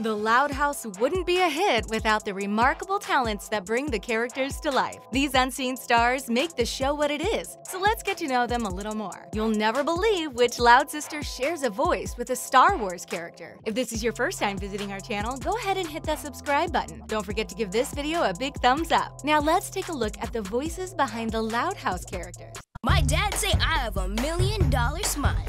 The Loud House wouldn't be a hit without the remarkable talents that bring the characters to life. These unseen stars make the show what it is, so let's get to know them a little more. You'll never believe which Loud sister shares a voice with a Star Wars character. If this is your first time visiting our channel, go ahead and hit that subscribe button. Don't forget to give this video a big thumbs up. Now let's take a look at the voices behind the Loud House characters. My dad say I have $1 million smile.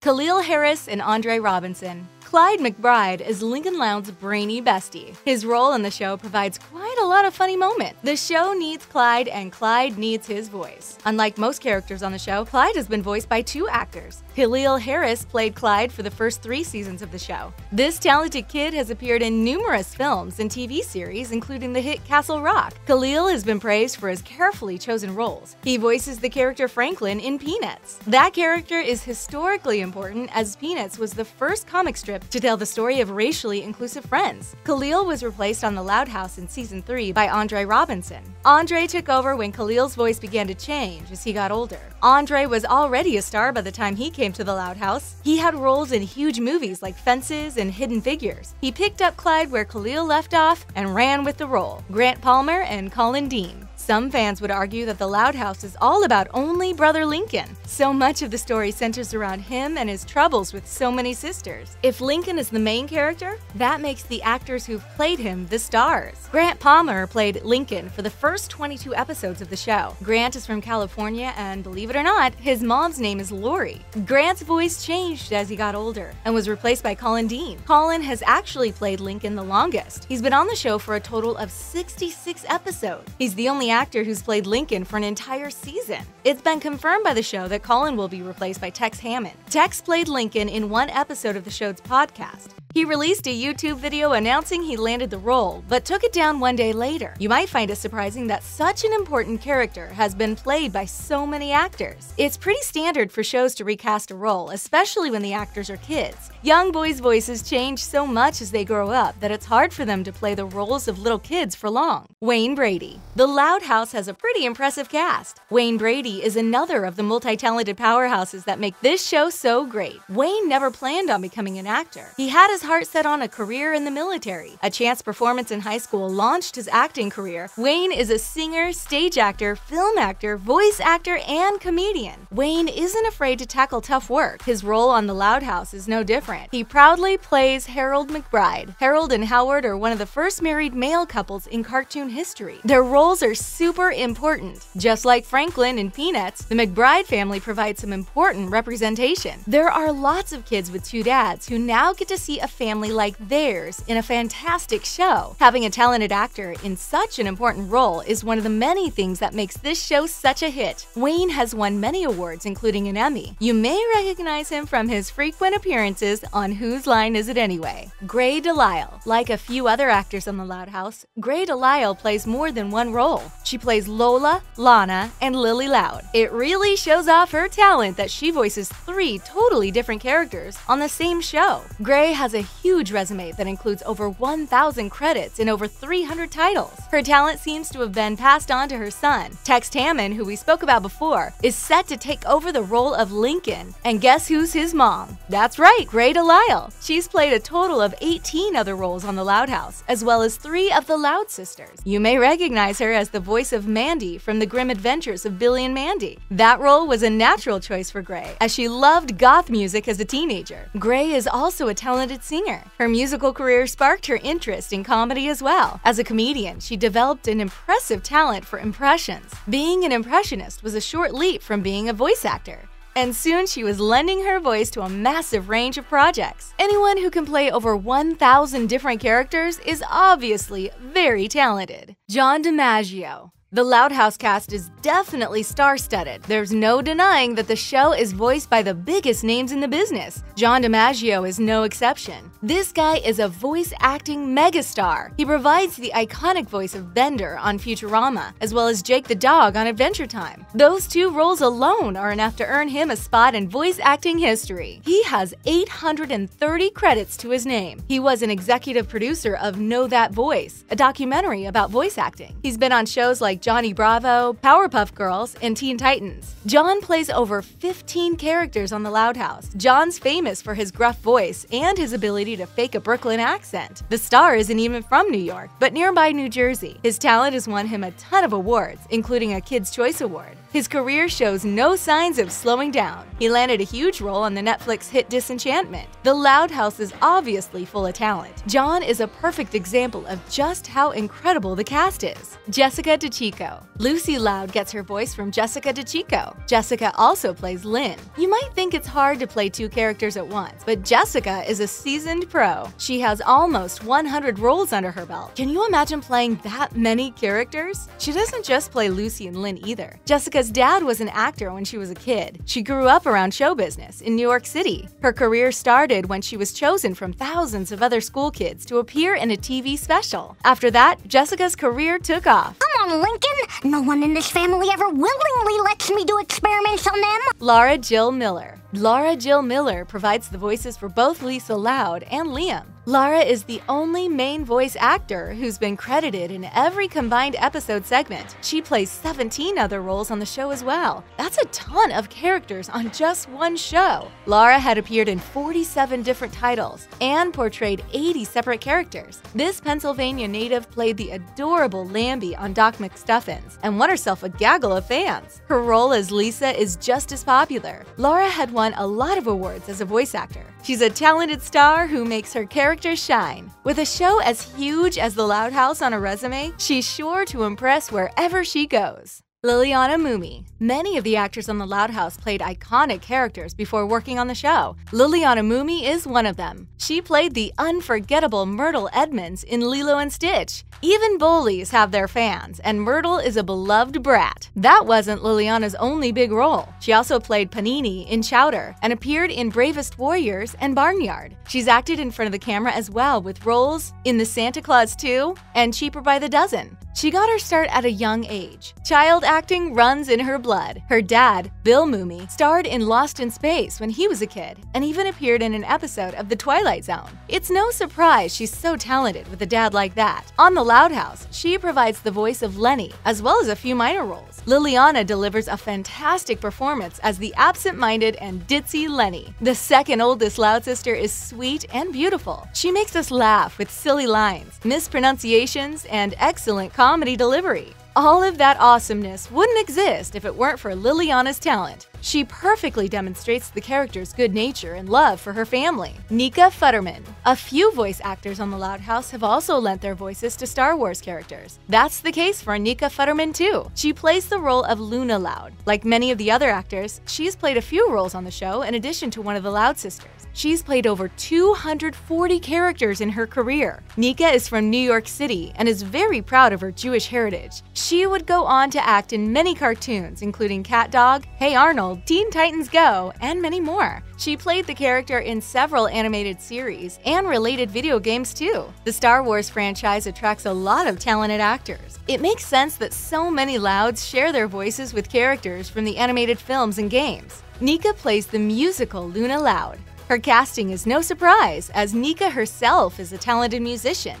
Caleel Harris and Andre Robinson. Clyde McBride is Lincoln Loud's brainy bestie. His role in the show provides quite a lot of funny moments. The show needs Clyde, and Clyde needs his voice. Unlike most characters on the show, Clyde has been voiced by 2 actors. Caleel Harris played Clyde for the first 3 seasons of the show. This talented kid has appeared in numerous films and TV series, including the hit Castle Rock. Caleel has been praised for his carefully chosen roles. He voices the character Franklin in Peanuts. That character is historically important, as Peanuts was the first comic strip to tell the story of racially inclusive friends. Caleel was replaced on The Loud House in Season 3 by Andre Robinson. Andre took over when Kaleel's voice began to change as he got older. Andre was already a star by the time he came to The Loud House. He had roles in huge movies like Fences and Hidden Figures. He picked up Clyde where Caleel left off and ran with the role. Grant Palmer and Colin Dean. Some fans would argue that The Loud House is all about only Brother Lincoln. So much of the story centers around him and his troubles with so many sisters. If Lincoln is the main character, that makes the actors who've played him the stars. Grant Palmer played Lincoln for the first 22 episodes of the show. Grant is from California, and believe it or not, his mom's name is Lori. Grant's voice changed as he got older and was replaced by Colin Dean. Colin has actually played Lincoln the longest. He's been on the show for a total of 66 episodes. He's the only actor who's played Lincoln for an entire season. It's been confirmed by the show that Colin will be replaced by Tex Hammond. Tex played Lincoln in one episode of the show's podcast. He released a YouTube video announcing he landed the role, but took it down one day later. You might find it surprising that such an important character has been played by so many actors. It's pretty standard for shows to recast a role, especially when the actors are kids. Young boys' voices change so much as they grow up that it's hard for them to play the roles of little kids for long. Wayne Brady. The Loud House has a pretty impressive cast. Wayne Brady is another of the multi-talented powerhouses that make this show so great. Wayne never planned on becoming an actor. He had his heart set on a career in the military. A chance performance in high school launched his acting career. Wayne is a singer, stage actor, film actor, voice actor, and comedian. Wayne isn't afraid to tackle tough work. His role on The Loud House is no different. He proudly plays Harold McBride. Harold and Howard are one of the first married male couples in cartoon history. Their roles are super important. Just like Franklin in Peanuts, the McBride family provides some important representation. There are lots of kids with 2 dads who now get to see a family like theirs in a fantastic show. Having a talented actor in such an important role is one of the many things that makes this show such a hit. Wayne has won many awards, including an Emmy. You may recognize him from his frequent appearances on Whose Line Is It Anyway? Grey DeLisle. Like a few other actors on The Loud House, Grey DeLisle plays more than one role. She plays Lola, Lana, and Lily Loud. It really shows off her talent that she voices 3 totally different characters on the same show. Grey has a huge resume that includes over 1,000 credits and over 300 titles. Her talent seems to have been passed on to her son. Tex Hammond, who we spoke about before, is set to take over the role of Lincoln. And guess who's his mom? That's right, Grey DeLisle. She's played a total of 18 other roles on The Loud House, as well as 3 of the Loud sisters. You may recognize her as the voice of Mandy from The Grim Adventures of Billy and Mandy. That role was a natural choice for Grey, as she loved goth music as a teenager. Grey is also a talented singer. Her musical career sparked her interest in comedy as well. As a comedian, she developed an impressive talent for impressions. Being an impressionist was a short leap from being a voice actor. And soon she was lending her voice to a massive range of projects. Anyone who can play over 1,000 different characters is obviously very talented. John DiMaggio. The Loud House cast is definitely star-studded. There's no denying that the show is voiced by the biggest names in the business. John DiMaggio is no exception. This guy is a voice-acting megastar. He provides the iconic voice of Bender on Futurama, as well as Jake the Dog on Adventure Time. Those 2 roles alone are enough to earn him a spot in voice-acting history. He has 830 credits to his name. He was an executive producer of Know That Voice, a documentary about voice acting. He's been on shows like Johnny Bravo, Powerpuff Girls, and Teen Titans. John plays over 15 characters on The Loud House. John's famous for his gruff voice and his ability to fake a Brooklyn accent. The star isn't even from New York, but nearby New Jersey. His talent has won him a ton of awards, including a Kids' Choice Award. His career shows no signs of slowing down. He landed a huge role on the Netflix hit Disenchantment. The Loud House is obviously full of talent. John is a perfect example of just how incredible the cast is. Jessica DeChico. Lucy Loud gets her voice from Jessica DeChico. Jessica also plays Lynn. You might think it's hard to play two characters at once, but Jessica is a seasoned pro. She has almost 100 roles under her belt. Can you imagine playing that many characters? She doesn't just play Lucy and Lynn either. Jessica's dad was an actor when she was a kid. She grew up around show business in New York City. Her career started when she was chosen from thousands of other school kids to appear in a TV special. After that, Jessica's career took off. Come on, Lincoln! No one in this family ever willingly lets me do experiments on them! Laura Jill Miller. Laura Jill Miller provides the voices for both Lisa Loud and Liam. Laura is the only main voice actor who's been credited in every combined episode segment. She plays 17 other roles on the show as well. That's a ton of characters on just one show. Laura had appeared in 47 different titles and portrayed 80 separate characters. This Pennsylvania native played the adorable Lambie on Doc McStuffins and won herself a gaggle of fans. Her role as Lisa is just as popular. Laura had won a lot of awards as a voice actor. She's a talented star who makes her characters shine. With a show as huge as The Loud House on her resume, she's sure to impress wherever she goes. Lilliana MooMe. Many of the actors on The Loud House played iconic characters before working on the show. Lilliana MooMe is one of them. She played the unforgettable Myrtle Edmonds in Lilo and Stitch. Even bullies have their fans, and Myrtle is a beloved brat. That wasn't Liliana's only big role. She also played Panini in Chowder and appeared in Bravest Warriors and Barnyard. She's acted in front of the camera as well with roles in The Santa Claus 2 and Cheaper by the Dozen. She got her start at a young age. Child acting runs in her blood. Her dad, Bill MooMe, starred in Lost in Space when he was a kid and even appeared in an episode of The Twilight Zone. It's no surprise she's so talented with a dad like that. On The Loud House, she provides the voice of Lenny, as well as a few minor roles. Liliana delivers a fantastic performance as the absent-minded and ditzy Lenny. The second oldest Loud sister is sweet and beautiful. She makes us laugh with silly lines, mispronunciations, and excellent comedy delivery. All of that awesomeness wouldn't exist if it weren't for Liliana's talent. She perfectly demonstrates the character's good nature and love for her family. Nika Futterman. A few voice actors on The Loud House have also lent their voices to Star Wars characters. That's the case for Nika Futterman too. She plays the role of Luna Loud. Like many of the other actors, she's played a few roles on the show in addition to one of the Loud sisters. She's played over 240 characters in her career. Nika is from New York City and is very proud of her Jewish heritage. She would go on to act in many cartoons, including Cat Dog, Hey Arnold, Teen Titans Go, and many more. She played the character in several animated series and related video games too. The Star Wars franchise attracts a lot of talented actors. It makes sense that so many Louds share their voices with characters from the animated films and games. Nika plays the musical Luna Loud. Her casting is no surprise, as Nika herself is a talented musician.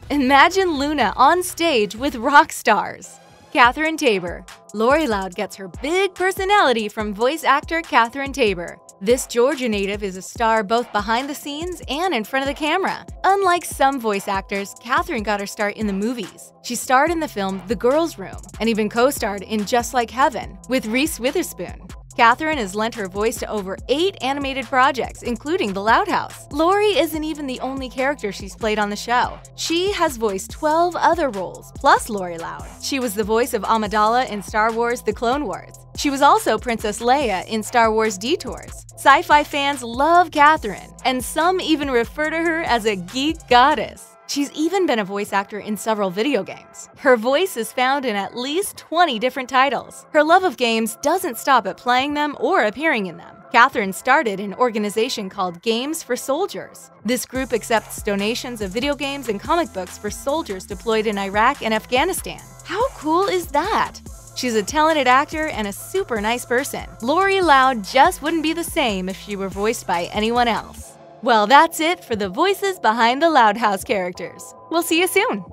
Imagine Luna on stage with rock stars. Kathryn Tabor. Lori Loud gets her big personality from voice actor Kathryn Tabor. This Georgia native is a star both behind the scenes and in front of the camera. Unlike some voice actors, Kathryn got her start in the movies. She starred in the film The Girls' Room and even co-starred in Just Like Heaven with Reese Witherspoon. Kathryn has lent her voice to over 8 animated projects, including The Loud House. Lori isn't even the only character she's played on the show. She has voiced 12 other roles, plus Lori Loud. She was the voice of Amidala in Star Wars The Clone Wars. She was also Princess Leia in Star Wars Detours. Sci-fi fans love Kathryn, and some even refer to her as a geek goddess. She's even been a voice actor in several video games. Her voice is found in at least 20 different titles. Her love of games doesn't stop at playing them or appearing in them. Kathryn started an organization called Games for Soldiers. This group accepts donations of video games and comic books for soldiers deployed in Iraq and Afghanistan. How cool is that? She's a talented actor and a super nice person. Lori Loud just wouldn't be the same if she were voiced by anyone else. Well, that's it for the voices behind the Loud House characters. We'll see you soon!